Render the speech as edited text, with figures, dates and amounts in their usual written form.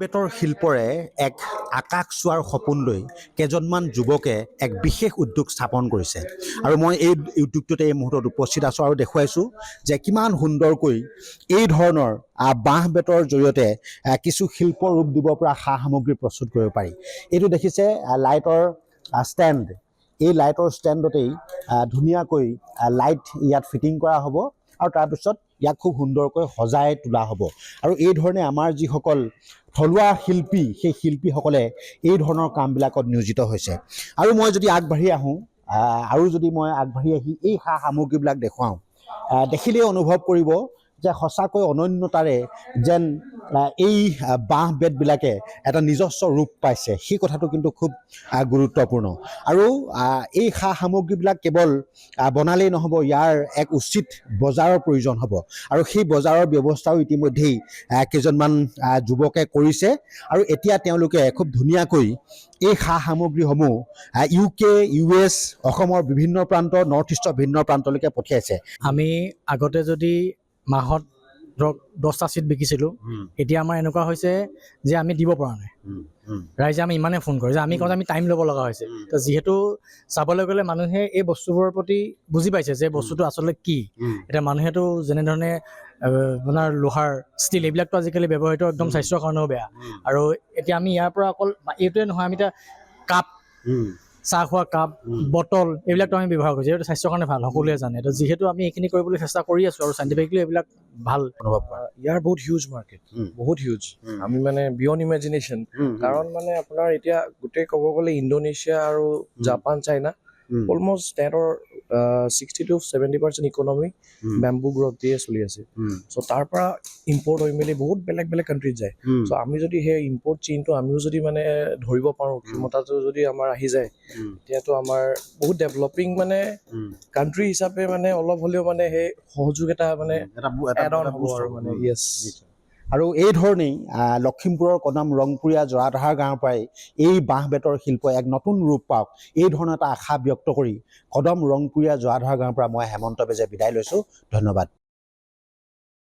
বেতৰ শিল্পৰে এক আকাশ চোৱাৰ সপোন লৈ কেইজনমান যুৱকে এক বিশেষ উদ্যোগ স্থাপন কৰিছে আৰু মই এই উদ্যোগটোতে এই মুহূৰ্তত উপস্থিত আছোঁ আৰু দেখুৱাইছোঁ যে কিমান সুন্দৰকৈ এই ধৰণৰ বাঁহ বেতৰ জৰিয়তে কিছু শিল্প ৰূপ দিব পৰা সা সামগ্ৰী প্ৰস্তুত কৰিব পাৰি। এইটো দেখিছে লাইটৰ ষ্টেণ্ড। এই লাইটৰ ষ্টেণ্ডতেই ধুনীয়াকৈ লাইট ইয়াত ফিটিং কৰা হ'ব আৰু তাৰপিছত ইয়াক খুব সুন্দৰকৈ সজাই তোলা হ'ব। আৰু এই ধৰণে আমাৰ যিসকল থলুৱা শিল্পী সেই শিল্পীসকলে এই ধৰণৰ কামবিলাকত নিয়োজিত হৈছে। আৰু মই যদি আগবাঢ়ি আহোঁ আগবাঢ়ি আহি এই সা সামগ্ৰীবিলাক দেখুৱাওঁ, দেখিলেই অনুভৱ কৰিব যে সঁচাকৈ অনন্যতাৰে যেন এই বাঁহ বেতবিলাকে এটা নিজস্ব ৰূপ পাইছে, সেই কথাটো কিন্তু খুব গুৰুত্বপূৰ্ণ। আৰু এই সা সামগ্ৰীবিলাক কেৱল বনালেই নহ'ব, ইয়াৰ এক উচিত বজাৰৰ প্ৰয়োজন হ'ব আৰু সেই বজাৰৰ ব্যৱস্থাও ইতিমধ্যেই কেইজনমান যুৱকে কৰিছে আৰু এতিয়া তেওঁলোকে খুব ধুনীয়াকৈ এই সা সামগ্ৰীসমূহ UK, US, অসমৰ বিভিন্ন প্ৰান্ত, নৰ্থ ইষ্টৰ ভিন্ন প্ৰান্তলৈকে পঠিয়াইছে। আমি আগতে যদি মাহত ধৰক 10টা চিট বিকিছিলোঁ, এতিয়া আমাৰ এনেকুৱা হৈছে যে আমি দিব পৰা নাই। ৰাইজে আমি ইমানে ফোন কৰে যে আমি কওঁ যে আমি টাইম ল'ব লগা হৈছে। তো যিহেতু চাবলৈ গ'লে মানুহে এই বস্তুবোৰৰ প্ৰতি বুজি পাইছে যে বস্তুটো আচলতে কি। এতিয়া মানুহেতো যেনেধৰণে আপোনাৰ লোহাৰ, ষ্টীল এইবিলাকতো আজিকালি ব্যৱহৃত একদম স্বাস্থ্যৰ কাৰণেও বেয়া। আৰু এতিয়া আমি ইয়াৰ পৰা অকল এইটোৱে নহয়, আমি এতিয়া কাপ, চাহ খোৱা কাপ, বটল এইবিলাকতো আমি ব্যৱহাৰ কৰিছোঁ, এইটো স্বাস্থ্যৰ কাৰণে ভাল, সকলোৱে জানে। তো যিহেতু আমি এইখিনি কৰিবলৈ চেষ্টা কৰি আছোঁ আৰু চাইণ্টিফিকলি এইবিলাক ভাল অনুভৱ কৰা। ইয়াৰ বহুত হিউজ মাৰ্কেট, বহুত হিউজ। আমি মানে বিয়ণ্ড ইমেজিনেশ্যন। কাৰণ মানে আপোনাৰ এতিয়া গোটেই ক'ব গ'লে ইণ্ডোনেছিয়া আৰু জাপান, চাইনা অলমষ্ট তেহেঁতৰ 60 to 70% ইকনমি বেম্বু গ্ৰথ দিয়ে চলি আছে। চ' তাৰ পৰা ইম্পৰ্ট হৈ মেলি বহুত বেলেগ বেলেগ কাণ্ট্ৰিত যায়। চ' আমি যদি সেই ইম্পৰ্ট চেইনটো আমিও যদি মানে ধৰিব পাৰোঁ, ক্ষমতাটো যদি আমাৰ আহি যায়, তেতিয়াতো আমাৰ বহুত ডেভেলপিং মানে কাণ্ট্ৰি হিচাপে মানে অলপ হ'লেও মানে সেই সহযোগ এটা মানে এড অন হ'ব আৰু মানে য়েছ। আৰু এই ধৰণেই লখিমপুৰৰ কদম ৰংপুৰীয়া জৰাধাৰ গাঁৱৰ পৰাই এই বাঁহ বেতৰ শিল্প এক নতুন ৰূপ পাওক, এই ধৰণৰ এটা আশা ব্যক্ত কৰি কদম ৰংপুৰীয়া জৰাধাৰ গাঁৱৰ পৰা মই হেমন্ত বেজে বিদায় লৈছোঁ। ধন্যবাদ।